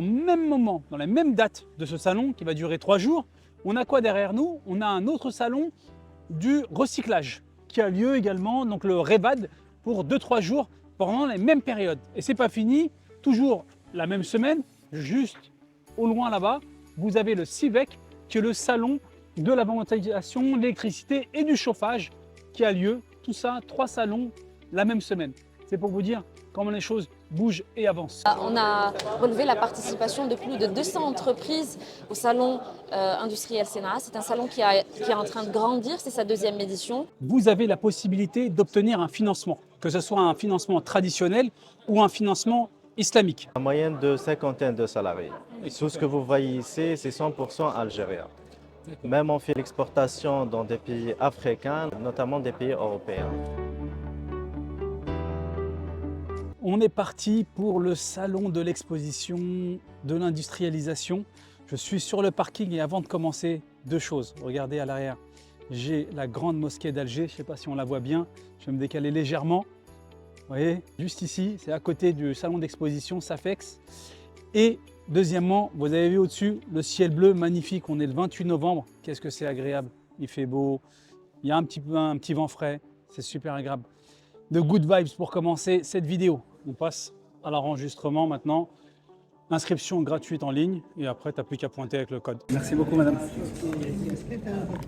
au même moment, dans la même date de ce salon qui va durer 3 jours, on a quoi derrière nous? On a un autre salon du recyclage qui a lieu également, donc le REVAD, pour 2-3 jours pendant les mêmes périodes. Et c'est pas fini, toujours la même semaine, juste au loin là-bas, vous avez le CIVEC qui est le salon de la ventilation, l'électricité et du chauffage qui a lieu, tout ça, 3 salons la même semaine. C'est pour vous dire comment les choses bougent et avancent. On a relevé la participation de plus de 200 entreprises au salon industriel Sénat. C'est un salon qui est en train de grandir, c'est sa 2e édition. Vous avez la possibilité d'obtenir un financement, que ce soit un financement traditionnel ou un financement islamique. En moyenne de cinquantaine de salariés. Et tout ce que vous voyez ici, c'est 100% algérien. Même on fait l'exportation dans des pays africains, notamment des pays européens. On est parti pour le salon de l'exposition de l'industrialisation. Je suis sur le parking et avant de commencer, 2 choses. Regardez à l'arrière, j'ai la grande mosquée d'Alger. Je ne sais pas si on la voit bien. Je vais me décaler légèrement. Vous voyez, juste ici, c'est à côté du salon d'exposition Safex. Et deuxièmement, vous avez vu au-dessus le ciel bleu magnifique. On est le 28 novembre. Qu'est-ce que c'est agréable. Il fait beau. Il y a un petit vent frais. C'est super agréable. De good vibes pour commencer cette vidéo. On passe à l'enregistrement maintenant. Inscription gratuite en ligne et après, tu n'as plus qu'à pointer avec le code. Merci beaucoup, madame.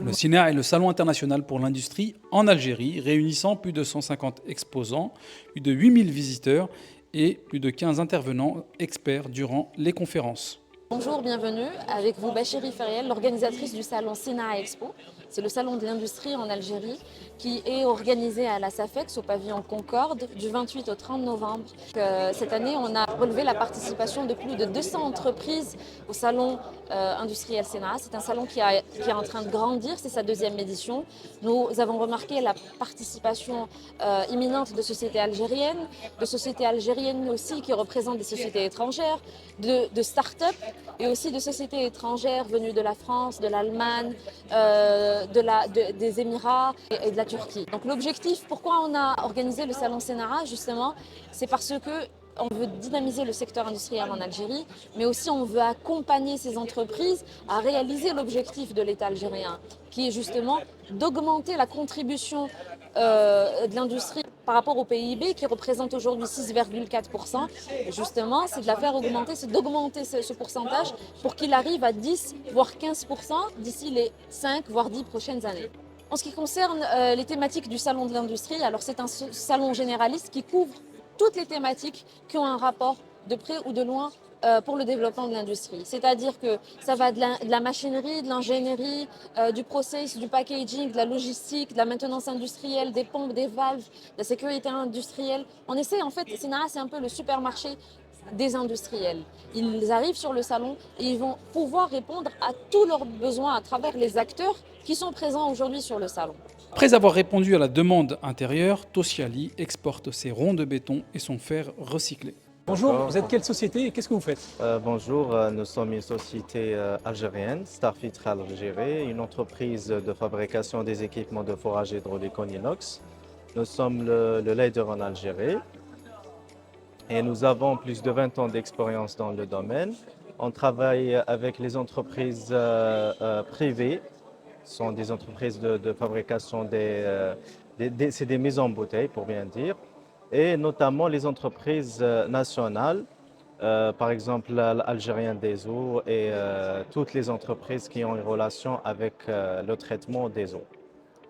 Le CINEA est le salon international pour l'industrie en Algérie, réunissant plus de 150 exposants, plus de 8000 visiteurs et plus de 15 intervenants experts durant les conférences. Bonjour, bienvenue. Avec vous, Bachiri Feriel, l'organisatrice du salon Sénat Expo. C'est le salon de l'industrie en Algérie qui est organisé à la Safex au pavillon Concorde du 28 au 30 novembre. Cette année, on a relevé la participation de plus de 200 entreprises au salon industriel Sénat. C'est un salon qui est en train de grandir, c'est sa 2e édition. Nous avons remarqué la participation imminente de sociétés algériennes aussi qui représentent des sociétés étrangères, de start-up et aussi de sociétés étrangères venues de la France, de l'Allemagne, des Émirats et de la Turquie. Donc l'objectif, pourquoi on a organisé le salon Sénara, justement, c'est parce que on veut dynamiser le secteur industriel en Algérie, mais aussi on veut accompagner ces entreprises à réaliser l'objectif de l'État algérien, qui est justement d'augmenter la contribution de l'industrie par rapport au PIB qui représente aujourd'hui 6,4%. Justement, c'est de la faire augmenter, c'est d'augmenter ce pourcentage pour qu'il arrive à 10 voire 15% d'ici les 5 voire 10 prochaines années. En ce qui concerne les thématiques du salon de l'industrie, alors c'est un salon généraliste qui couvre toutes les thématiques qui ont un rapport de près ou de loin pour le développement de l'industrie. C'est-à-dire que ça va de la machinerie, de l'ingénierie, du process, du packaging, de la logistique, de la maintenance industrielle, des pompes, des valves, de la sécurité industrielle. On essaie, en fait, Sénat, c'est un peu le supermarché des industriels. Ils arrivent sur le salon et ils vont pouvoir répondre à tous leurs besoins à travers les acteurs qui sont présents aujourd'hui sur le salon. Après avoir répondu à la demande intérieure, Tosciali exporte ses ronds de béton et son fer recyclé. Bonjour, vous êtes quelle société et qu'est-ce que vous faites? Bonjour, nous sommes une société algérienne, Starfitral Algérie, une entreprise de fabrication des équipements de forage hydraulique en inox. Nous sommes le leader en Algérie et nous avons plus de 20 ans d'expérience dans le domaine. On travaille avec les entreprises privées, ce sont des entreprises de fabrication, c'est des maisons en bouteille pour bien dire, et notamment les entreprises nationales, par exemple l'Algérien des eaux et toutes les entreprises qui ont une relation avec le traitement des eaux.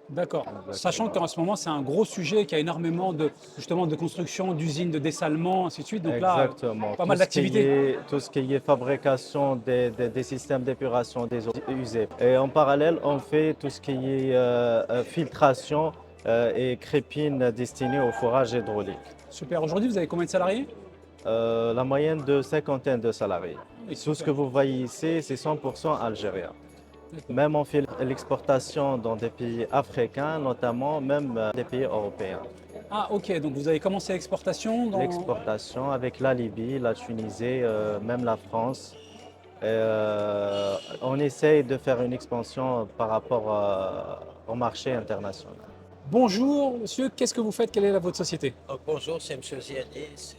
D'accord. Sachant qu'en ce moment, c'est un gros sujet, qu'il y a énormément justement de construction, d'usines, de dessalement, ainsi de suite. Donc là, exactement. pas mal d'activités. Tout ce qui est fabrication des systèmes d'épuration des eaux usées. Et en parallèle, on fait tout ce qui est filtration et crépine destinée au forage hydraulique. Super. Aujourd'hui, vous avez combien de salariés? La moyenne de cinquantaine de salariés. Et tout ce que vous voyez ici, c'est 100% algérien. Même on fait l'exportation dans des pays africains, notamment même des pays européens. Ah ok, donc vous avez commencé l'exportation dans... L'exportation avec la Libye, la Tunisie, même la France. On essaye de faire une expansion par rapport au marché international. Bonjour monsieur, qu'est-ce que vous faites? Quelle est votre société? Bonjour, c'est M. Ziani, c'est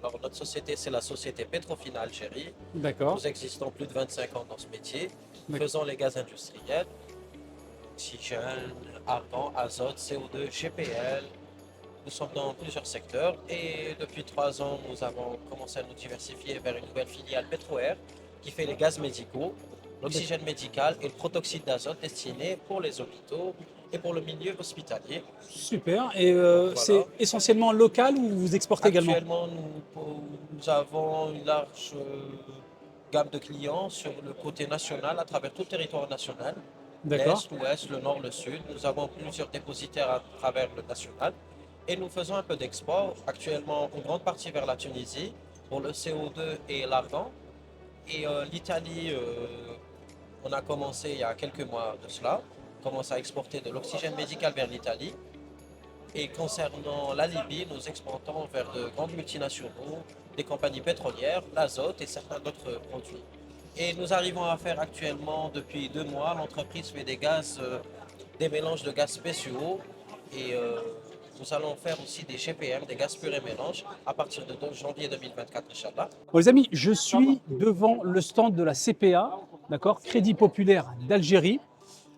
Alors, notre société, c'est la société Petrofina Algérie. D'accord. Nous existons plus de 25 ans dans ce métier, D'accord. faisant les gaz industriels, oxygène, argon, azote, CO2, GPL. Nous sommes dans plusieurs secteurs et depuis 3 ans, nous avons commencé à nous diversifier vers une nouvelle filiale Petroair qui fait les gaz médicaux, l'oxygène médical et le protoxyde d'azote destiné pour les hôpitaux et pour le milieu hospitalier. Super. Et Voilà. c'est essentiellement local ou vous exportez également? Actuellement, nous avons une large gamme de clients sur le côté national, à travers tout le territoire national, D'accord. l'Est, l'Ouest, le Nord, le Sud. Nous avons plusieurs dépositaires à travers le national et nous faisons un peu d'export, actuellement une grande partie vers la Tunisie pour le CO2 et l'argan. Et l'Italie, on a commencé il y a quelques mois de cela, on commence à exporter de l'oxygène médical vers l'Italie. Et concernant la Libye, nous exportons vers de grandes multinationaux, des compagnies pétrolières, l'azote et certains d'autres produits. Et nous arrivons à faire actuellement, depuis 2 mois, l'entreprise fait des gaz, des mélanges de gaz spéciaux et nous allons faire aussi des GPM, des gaz purs et mélanges, à partir de janvier 2024, Inch'Allah. Bon, les amis, je suis devant le stand de la CPA, d'accord, Crédit Populaire d'Algérie.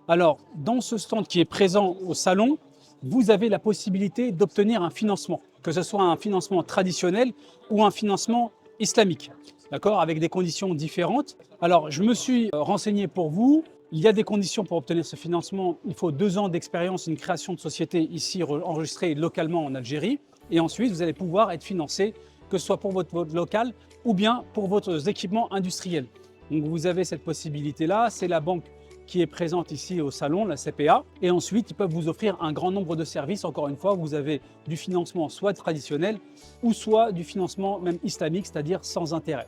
Alors, dans ce stand qui est présent au salon, vous avez la possibilité d'obtenir un financement, que ce soit un financement traditionnel ou un financement islamique, d'accord, avec des conditions différentes. Alors, je me suis renseigné pour vous. Il y a des conditions pour obtenir ce financement. Il faut 2 ans d'expérience, une création de société ici enregistrée localement en Algérie. Et ensuite, vous allez pouvoir être financé, que ce soit pour votre local ou bien pour vos équipements industriels. Donc, vous avez cette possibilité-là. C'est la banque qui est présente ici au salon, la CPA. Et ensuite, ils peuvent vous offrir un grand nombre de services. Encore une fois, vous avez du financement soit traditionnel ou soit du financement même islamique, c'est-à-dire sans intérêt.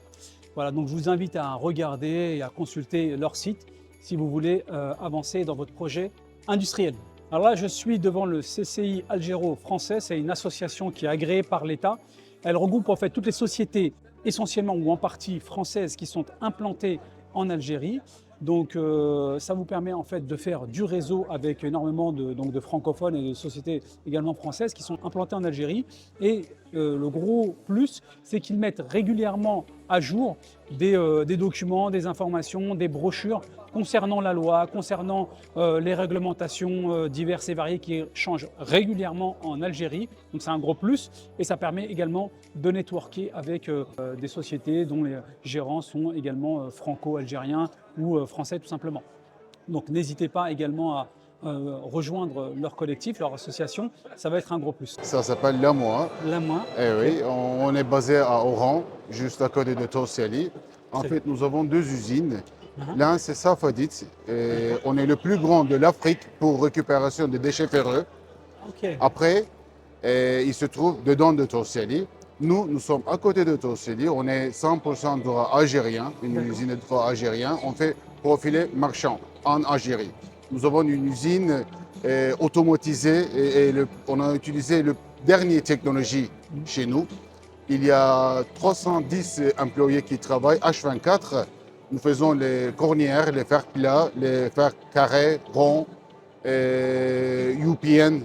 Voilà, donc je vous invite à regarder et à consulter leur site si vous voulez avancer dans votre projet industriel. Alors là, je suis devant le CCI Algéro français. C'est une association qui est agréée par l'État. Elle regroupe en fait toutes les sociétés essentiellement ou en partie françaises qui sont implantées en Algérie. Donc ça vous permet en fait de faire du réseau avec énormément de francophones et de sociétés également françaises qui sont implantées en Algérie. Et le gros plus, c'est qu'ils mettent régulièrement à jour des documents, des informations, des brochures concernant la loi, concernant les réglementations diverses et variées qui changent régulièrement en Algérie. Donc c'est un gros plus et ça permet également de networker avec des sociétés dont les gérants sont également franco-algériens ou français tout simplement. Donc n'hésitez pas également à rejoindre leur collectif, leur association, ça va être un gros plus. Ça s'appelle Lamois. Lamois. Eh oui, on est basé à Oran, juste à côté de Torseli. En C'est- fait, nous avons 2 usines. Mhm. L'un, c'est Safadit. Et on est le plus grand de l'Afrique pour récupération des déchets ferreux. Ok. Après, il se trouve dedans de Torseli. Nous sommes à côté de Torseli. On est 100% droit algérien, une D'accord. usine de droit algérien. On fait profilé marchand en Algérie. Nous avons une usine automatisée et on a utilisé le dernier technologie chez nous. Il y a 310 employés qui travaillent H24. Nous faisons les cornières, les fers plats, les fers carrés, ronds, UPN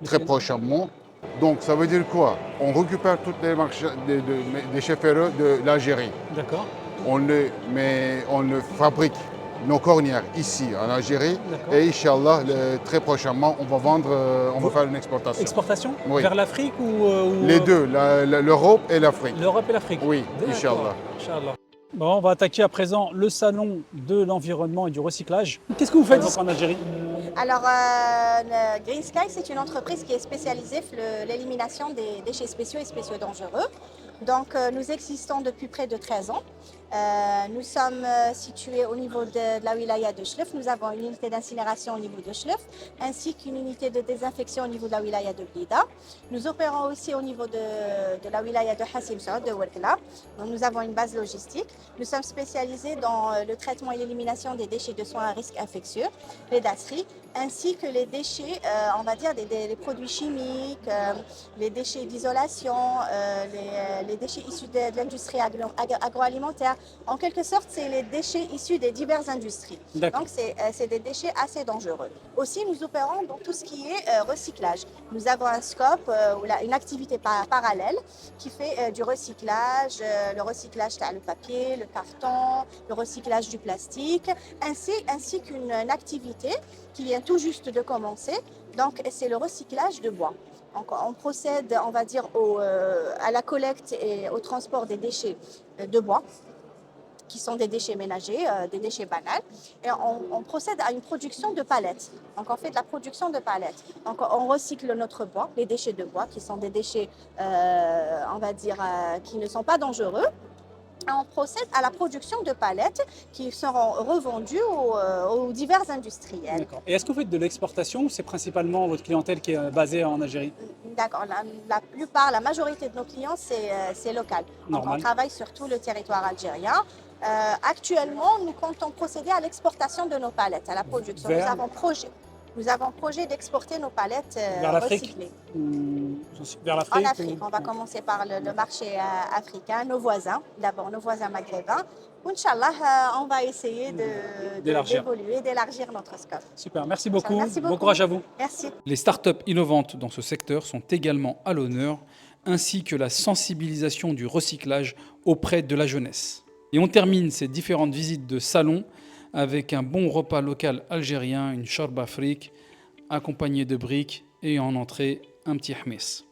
très prochainement. Donc ça veut dire quoi? On récupère toutes les déchets ferreux de l'Algérie. D'accord. On le fabrique, nos cornières, ici en Algérie. D'accord. Et Inch'Allah, très prochainement, on va vendre, on va faire une exportation. Exportation Oui. vers l'Afrique ou Les deux, l'Europe et l'Afrique. l'Europe et l'Afrique. Oui, D'accord. Inch'Allah. Inch'Allah. Bon, on va attaquer à présent le salon de l'environnement et du recyclage. Qu'est-ce que vous faites ici en Algérie? Alors, Green Sky, c'est une entreprise qui est spécialisée dans l'élimination des déchets spéciaux et spéciaux dangereux. Donc, nous existons depuis près de 13 ans. Nous sommes situés au niveau de la wilaya de Chlef. Nous avons une unité d'incinération au niveau de Chlef, ainsi qu'une unité de désinfection au niveau de la wilaya de Blida. Nous opérons aussi au niveau de la wilaya de Hassim Saoud, de Werkla. Donc, nous avons une base logistique. Nous sommes spécialisés dans le traitement et l'élimination des déchets de soins à risque infectieux, les DASRI, ainsi que les déchets, on va dire des produits chimiques, les déchets d'isolation, les déchets issus de l'industrie agroalimentaire. En quelque sorte, c'est les déchets issus des diverses industries. D'accord. Donc, c'est des déchets assez dangereux. Aussi, nous opérons dans tout ce qui est recyclage. Nous avons un scope, une activité parallèle qui fait du recyclage, le recyclage le papier, le carton, le recyclage du plastique, ainsi qu'une activité qui vient tout juste de commencer. Donc, c'est le recyclage de bois. Donc, on procède, on va dire, à la collecte et au transport des déchets de bois, qui sont des déchets ménagers, des déchets banals, et on procède à une production de palettes. Donc, on fait de la production de palettes. Donc, on recycle notre bois, les déchets de bois, qui sont des déchets, on va dire, qui ne sont pas dangereux. Et on procède à la production de palettes qui seront revendues aux divers industriels. D'accord. Et est-ce que vous faites de l'exportation ou c'est principalement votre clientèle qui est basée en Algérie? D'accord. La majorité de nos clients, c'est local. Donc, Normal. on travaille sur tout le territoire algérien. Actuellement, nous comptons procéder à l'exportation de nos palettes, à la production. Vers- Nous avons projet d'exporter nos palettes Vers l'Afrique recyclées. Vers En l'Afrique Afrique, on va commencer par le marché africain, nos voisins, d'abord nos voisins maghrébins. Inch'Allah, on va essayer d'évoluer, d'élargir notre scope. Super, merci beaucoup. Merci beaucoup. Bon courage à vous. Merci. Les startups innovantes dans ce secteur sont également à l'honneur, ainsi que la sensibilisation du recyclage auprès de la jeunesse. Et on termine ces différentes visites de salon avec un bon repas local algérien, une charba afrique, accompagné de briques et en entrée un petit hmess.